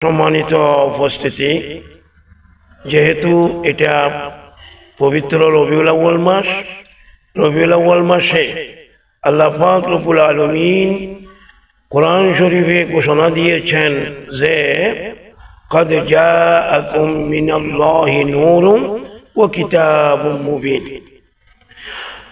সম্মানিত উপস্থিতি, যেহেতু এটা পবিত্র রবিউল আউয়াল মাস, রবিউল আউয়াল মাসে আল্লাহ পাক রব্বুল আলামিন কোরআন শরীফে ঘোষণা দিয়েছেন যে قد جاءكم من الله نور وكتاب مبين।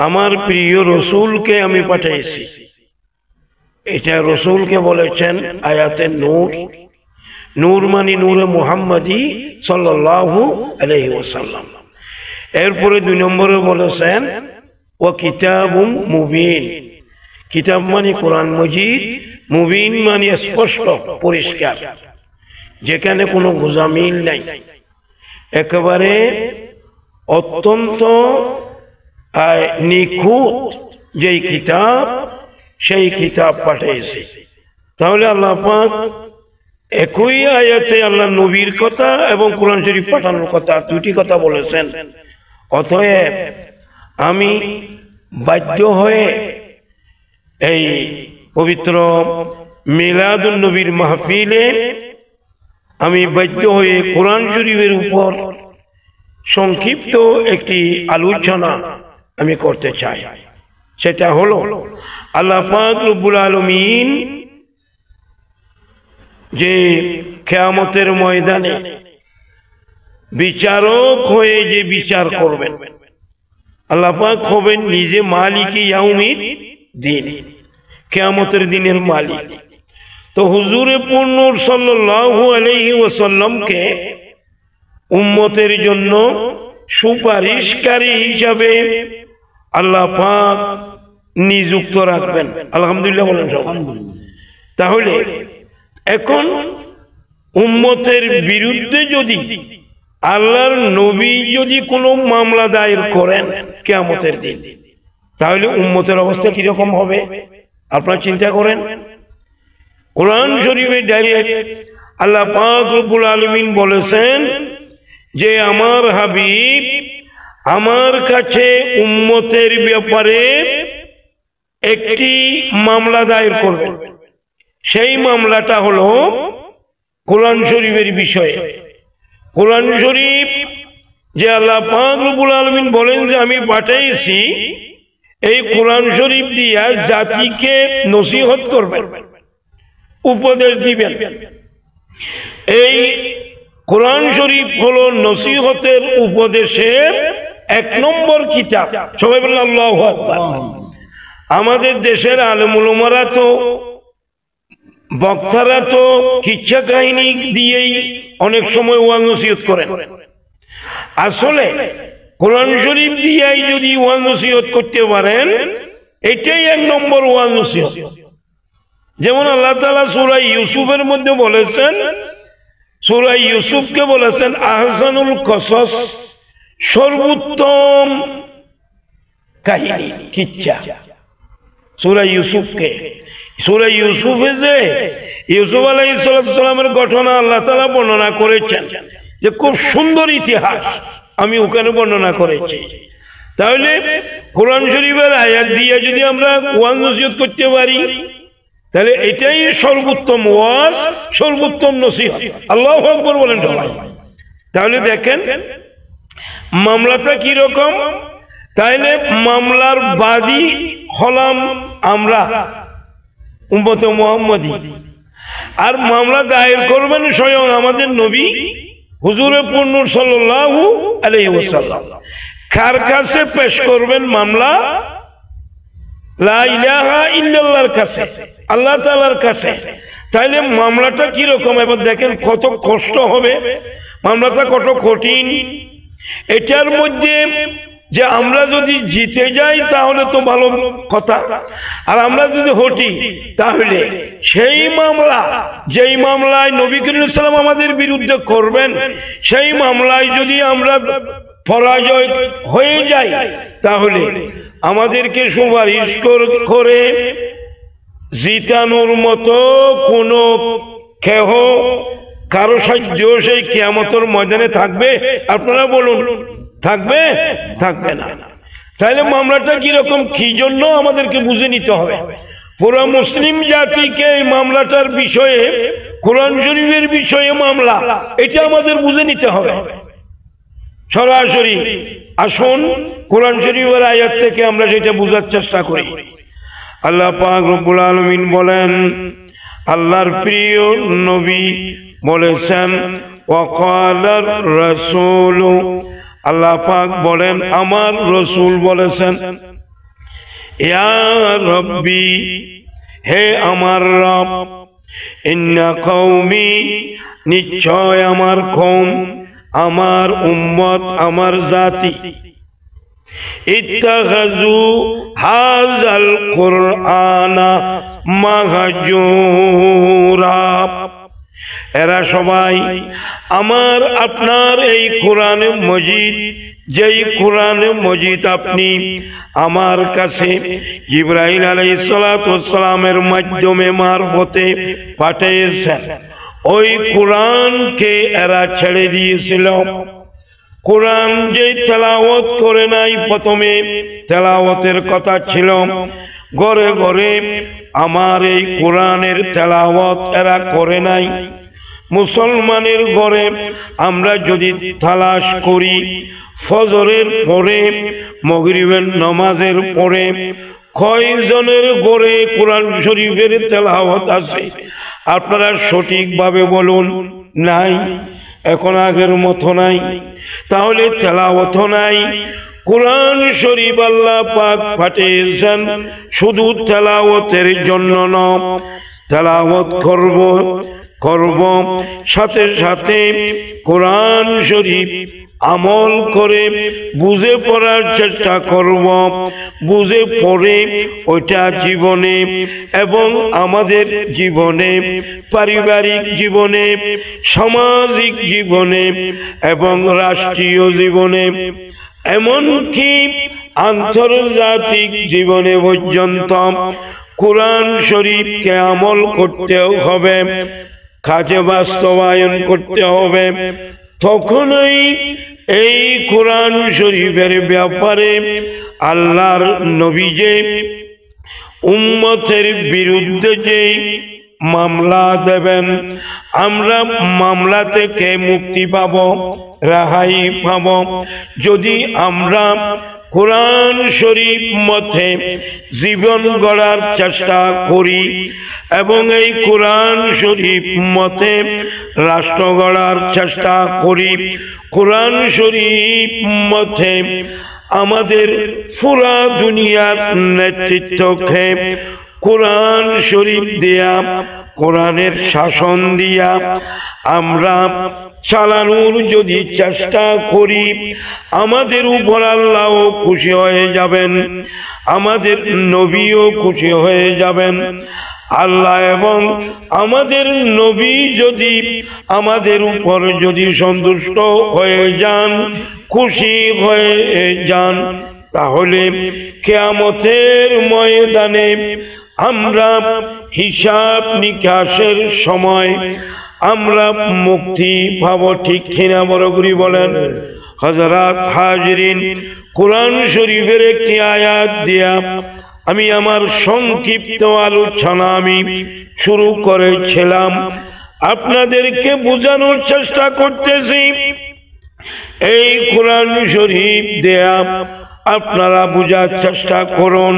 আমার প্রিয় রসুলকে আমি পাঠিয়েছি। এটা রসুলকে বলেছেন আয়াতে নূর। নূর মানে নূরে মুহাম্মাদি সাল্লাল্লাহু আলাইহি ওয়াসাল্লাম। এরপরে 2 নম্বরে বলেছেন ওয়া কিতাবুম মুবিন। কিতাব মানে কোরআন মজিদ, মুবিন মানে স্পষ্ট পরিষ্কার, যেখানে কোনো গোজামিল নাই, একেবারে অত্যন্ত নিখুঁত যেই কিতাব, সেই কিতাব পাঠিয়েছে। তাহলে আল্লাহ পাক একই আয়াতে আল্লাহ নবীর কথা এবং কোরআন শরীফ পাঠানোর কথা, দুটি কথা বলেছেন। অতএব আমি বাধ্য হয়ে এই পবিত্র মিলাদুন নবীর মাহফিলে আমি বাধ্য হয়ে কোরআন শরীফের উপর সংক্ষিপ্ত একটি আলোচনা আমি করতে চাই। সেটা হলো আল্লাহ পাক রব্বুল আলামিন যে কিয়ামতের ময়দানে বিচারক হয়ে যে বিচার করবেন, আল্লাহ পাক হবেন নিজে মালিকি ইয়াউমিদ দিন, কিয়ামতের দিনের মালিক। তো হুজুরে পূর্ণর সাল্লাল্লাহু আলাইহি ওয়াসাল্লামকে উম্মতের জন্য সুপারিশকারী হিসাবে আল্লাহ পাক নিযুক্ত রাখবেন। আলহামদুলিল্লাহ বলেন সবাই। তাহলে এখন উম্মতের বিরুদ্ধে যদি আল্লাহর নবী যদি কোনো মামলা দায়ের করেন কিয়ামতের দিন, তাহলে উম্মতের অবস্থা কিরকম হবে আপনারা চিন্তা করেন। কোরআন শরীফে ডাইরেক্ট আল্লাহ পাক রব্বুল আলামিন বলেছেন যে আমার হাবিব আমার কাছে উম্মতের ব্যাপারে একটি মামলা দায়ের করবেন। সেই মামলাটা হলো কোরআন শরীফের বিষয়ে। কোরআন শরীফ যে আল্লাহ পাক রব্বুল আলামিন বলেন যে আমি পাঠিয়েছি, এই কোরআন শরীফ দিয়া জাতিকে নসিহত করবেন, উপদেশ দিবেন। এই কোরআন শরীফ হলো নসিহতের উপদেশের 1 নম্বর কিতাব। সবাই বলেন আল্লাহু আকবার। আমাদের দেশের আলেম উলামারা তো, বক্তারা তো কিচ্ছা কাহিনী দিয়েই অনেক সময় ওয়াজ নসিহত করেন। আসলে কোরআন শরীফ দিয়েই যদি ওয়াজ নসিহত করতে পারেন, এটাই 1 নম্বর ওয়াজ নসিহত। যেমন আল্লাহ তাআলা সূরা ইউসুফের মধ্যে বলেছেন, সূরা ইউসুফকে বলেছেন আহসানুল কসস, সর্বোত্তম কাহিনী কিচ্ছা। সূরা ইউসুফকে, সূরা ইউসুফে যে ইউসুফ আলাইহিস সালামের ঘটনা আল্লাহ তাআলা বর্ণনা করেছেন, যে খুব সুন্দর ইতিহাস আমি ওখানে বর্ণনা করেছি। তাহলে কোরআন শরীফের আয়াত দিয়ে যদি আমরা ওয়াজ নসিহত করতে পারি, তাহলে এটাই সর্বোত্তম ওয়াজ, সর্বোত্তম নসিহত। আল্লাহু আকবার বলেন সবাই। তাহলে দেখেন মামলাটা কি রকম। তাইলে মামলার বাদী হলাম আমরা উম্মতে মুহাম্মাদি, আর মামলা দায়ের করবেন স্বয়ং আমাদের নবী হুজুরে পূর্ণর সাল্লাল্লাহু আলাইহি ওয়াসাল্লাম। কার কাছে পেশ করবেন মামলা? লা ইলাহা ইল্লাল্লাহর কাছে, আল্লাহ তাআলার কাছে। তাইলে মামলাটা কি রকম এবার দেখেন, কত কষ্ট হবে, মামলাটা কত কঠিন। এটার মধ্যে যে আমরা যদি জিতে যাই তাহলে তো ভালো কথা, আর আমরা যদি হটি তাহলে সেই মামলা, যেই মামলায় নবী করিম সাল্লাল্লাহু আলাইহি ওয়াসাল্লাম আমাদের বিরুদ্ধে করবেন, সেই মামলায় যদি আমরা পরাজয় হয়ে যাই, তাহলে আমাদেরকে সুপারিশ করে জিতানোর মতো কোনো কেহ, কারো সাহায্য সেই কিয়ামতের ময়দানে থাকবে? আপনারা বলুন, থাকবে? থাকবে না। তাহলে মামলাটা কিরকম, কি জন্য আমাদেরকে বুঝে নিতে হবে। পুরো মুসলিম জাতিকে এই মামলাটার বিষয়ে, কোরআন শরীফের বিষয়ে মামলা, এটা আমাদের বুঝে নিতে হবে। সরাসরি আসুন কোরআন শরীফের আয়াত থেকে আমরা সেটা বোঝার চেষ্টা করি। আল্লাহ পাক রব্বুল আলামিন বলেন, আল্লাহর প্রিয় নবী বলেছেন, ওয়াকালার রাসূল, আল্লাহ পাক বলেন আমার রাসূল বলেছেন, ইয়া রব্বি, হে আমার রব, ইন্না কওমি, নিশ্চয় আমার কওম, আমার উম্মত, আমার জাতি, ইত্তাখাযু হাযাল কুরআনা মাহজুরা, এরা সবাই আমার আপনার এই কোরআন মজিদ, যেই কোরআন মজিদ আপনি আমার কাছে জিবরাইল আলাইহিস সালাতু ওয়াস সালামের মাধ্যমে মারফতে পাঠিয়েছেন, ওই কোরআনকে এরা ছেড়ে দিয়েছিল। কোরআন যে তেলাওয়াত করে নাই, প্রথমে তেলাওয়াতের কথা ছিল, ঘরে ঘরে আমার এই কোরআনের তেলাওয়াত এরা করে নাই। মুসলমানের ঘরে আমরা যদি তালাশ করি, ফজরের পরে, মাগরিবের নামাজের পরে কয়জনের ঘরে কোরআন শরীফের তেলাওয়াত আছে? আপনারা সঠিকভাবে বলুন। নাই, এখন আগের মতো নাই। তাহলে তেলাওয়াত নাই। কোরআন শরীফ আল্লাহ পাক পাঠিয়েছেন শুধু তেলাওয়াতের জন্য নয়, তেলাওয়াত করব সাথে সাথে কোরআন শরীফ আমল করে বুঝে পড়ার চেষ্টা করব, বুঝে পড়ে ওইটা জীবনে এবং আমাদের জীবনে, পারিবারিক জীবনে, সামাজিক জীবনে এবং রাষ্ট্রীয় জীবনে, এমনকি আন্তর্জাতিক জীবনে পর্যন্ত কোরআন শরীফকে আমল করতেও হবে, কাজে বাস্তবায়ন করতে হবে। তখনই এই কোরআন শরীফের ব্যাপারে আল্লাহর নবী যে উম্মতের বিরুদ্ধে যে মামলা দেবেন, আমরা মামলা থেকে মুক্তি পাব, রেহাই পাব, যদি আমরা কোরআন শরীফ মতে জীবন গড়ার চেষ্টা করি এবং এই কোরআন শরীফ মতে রাষ্ট্র গড়ার চেষ্টা করি। কোরআন শরীফ মতে আমাদের পুরা দুনিয়ার নেতৃত্বকে কোরআন শরীফ দিয়া, কোরআনের শাসন দিয়া আমরা চালানোর যদি চেষ্টা করি, আমাদের উপর আল্লাহও খুশি হয়ে যাবেন, আমাদের নবীও খুশি হয়ে যাবেন। আল্লাহ এবং আমাদের নবী যদি আমাদের উপর যদি সন্তুষ্ট হয়ে যান, খুশি হয়ে যান, তাহলে কিয়ামতের ময়দানে আমরা হিসাব নিকাশের সময় আমরা মুক্তি পাব। ঠিক কিনা বড় করে বলেন? হযরত হাজিরিন, কোরআন শরীফের একটি আয়াত দিয়া আমি আমার সংক্ষিপ্ত আলোচনা আমি শুরু করেছিলাম। আপনাদেরকে বোঝানোর চেষ্টা করতেছি, এই কোরআন শরীফ দেয়া আপনারা বোঝার চেষ্টা করুন।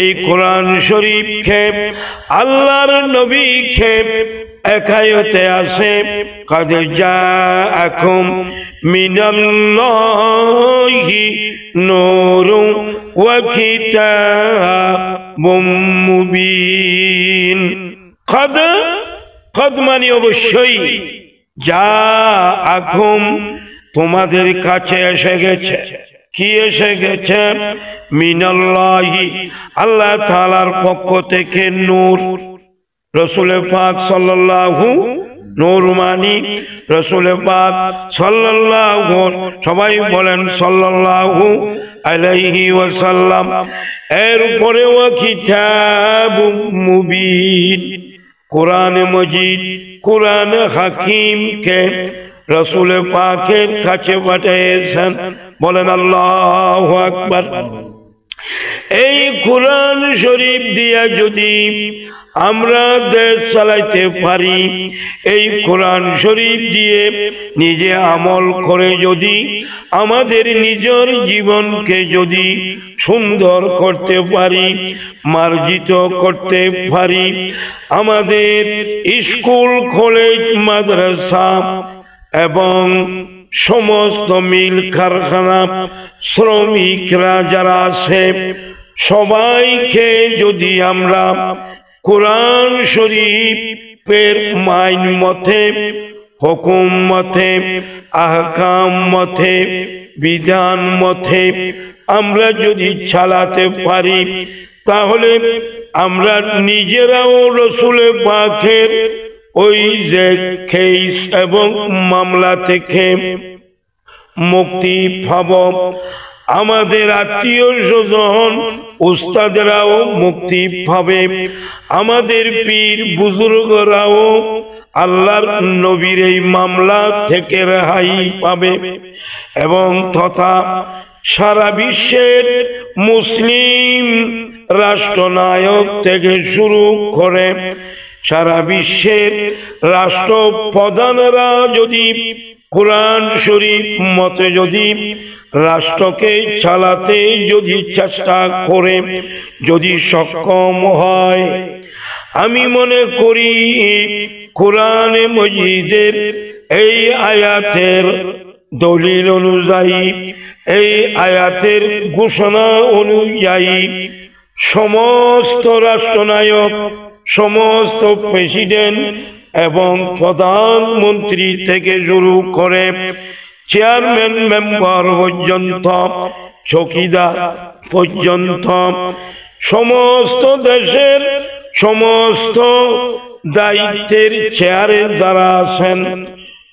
এই কোরআন শরীফকে আল্লাহর নবীকে একায়তে আছে, কাদ জাআকুম মিনাল্লাহি নূরুন ওয়া কিতাবুম মুবিন। কাদ মানে অবশ্যই, জাআকুম তোমাদের কাছে এসে গেছে। কি এসে গেছে? মিনাল্লাহি আল্লাহ তাআলার পক্ষ থেকে নূর। রাসূল পাক সাল্লাল্লাহু, নূর মানি রাসূল পাক সাল্লাল্লাহু, সবাই বলেন সাল্লাল্লাহু আলাইহি ওয়াসাল্লাম। এর উপরে ওয়া কিতাবুম মুবিন, কোরআন মজিদ, কোরআন হাকিমকে রাসূল পাকের কাছে পাঠিয়েছেন। বলেন আল্লাহু আকবার। এই কোরআন শরীফ দিয়া যদি আমরা দেশ চালাইতে পারি, এই কোরআন শরীফ দিয়ে নিজে আমল করে যদি আমাদের নিজের জীবনকে যদি সুন্দর করতে পারি, মার্জিত করতে পারি, আমাদের স্কুল কলেজ মাদ্রাসা এবং সমস্ত মিল কারখানা শ্রমিকরা যারা আছে সবাইকে যদি আমরা কোরআন শরীফের মাইন মতে, হুকুম মতে, আহকাম মতে, বিধান মতে আমরা যদি চালাতে পারি, তাহলে আমরা নিজেরাও রসুল পাকের ওই যে কেস এবং মামলা থেকে মুক্তি পাব, আমাদের আত্মীয় স্বজন উস্তাদেরাও মুক্তি পাবে, আমাদের পীর বুজুর্গরাও আল্লাহর নবীর এই মামলা থেকে রেহাই পাবে এবং তথা সারা বিশ্বের মুসলিম রাষ্ট্রনায়ক থেকে শুরু করে সারা বিশ্বের রাষ্ট্রপ্রধানরা যদি কোরআন শরীফ মতে যদি রাষ্ট্রকে চালাতে যদি চেষ্টা করে যদি সক্ষম হয়, আমি মনে করি কোরআনে মজিদের এই আয়াতের দলিল অনুযায়ী, এই আয়াতের ঘোষণা অনুযায়ী সমস্ত রাষ্ট্রনায়ক, সমস্ত প্রেসিডেন্ট এবং প্রধানমন্ত্রী থেকে শুরু করে চেয়ারম্যান মেম্বার পর্যন্ত, চৌকিদার পর্যন্ত সমস্ত দেশের সমস্ত দায়িত্বের চেয়ারে যারা আছেন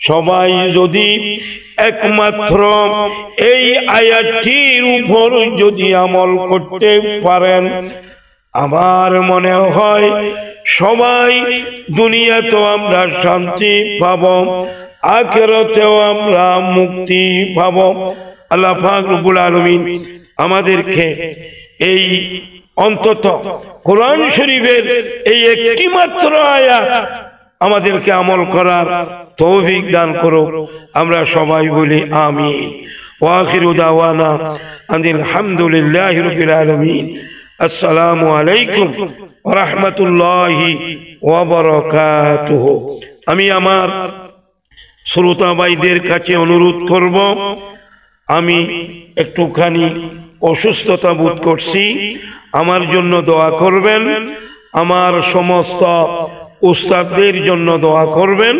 সবাই যদি একমাত্র এই আয়াতটির উপর যদি আমল করতে পারেন, আমার মনে হয় সবাই দুনিয়াতেও আমরা শান্তি পাব, আখিরাতেও আমরা মুক্তি পাব। আল্লাহ পাক রব্বুল আলামিন আমাদেরকে এই অন্তত কোরআন শরীফের এই একটি মাত্র আয়াত আমাদেরকে আমল করার তৌফিক দান করো। আমরা সবাই বলি আমিন। ওয়া আখিরু দাওয়ানা আনিল হামদুলিল্লাহি রাব্বিল আলামিন। আসসালামু আলাইকুম ওয়া রাহমাতুল্লাহি ওয়া বারাকাতুহু। আমি আমার শ্রোতা ভাইদের কাছে অনুরোধ করব, আমি একটুখানি অসুস্থতা বোধ করছি, আমার জন্য দোয়া করবেন, আমার সমস্ত উস্তাদদের জন্য দোয়া করবেন,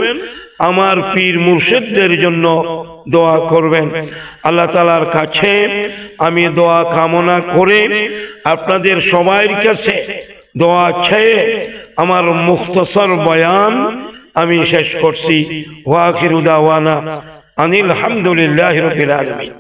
আমার পীর মুর্শিদদের জন্য দোয়া করবেন। আল্লাহ তাআলার কাছে আমি দোয়া কামনা করে আপনাদের সবার কাছে দোয়া চেয়ে আমার মুখতসর বয়ান আমি শেষ করছি। ওয়া আখিরু দাওয়ানা আনিল হামদুলিল্লাহি রাব্বিল আলামিন।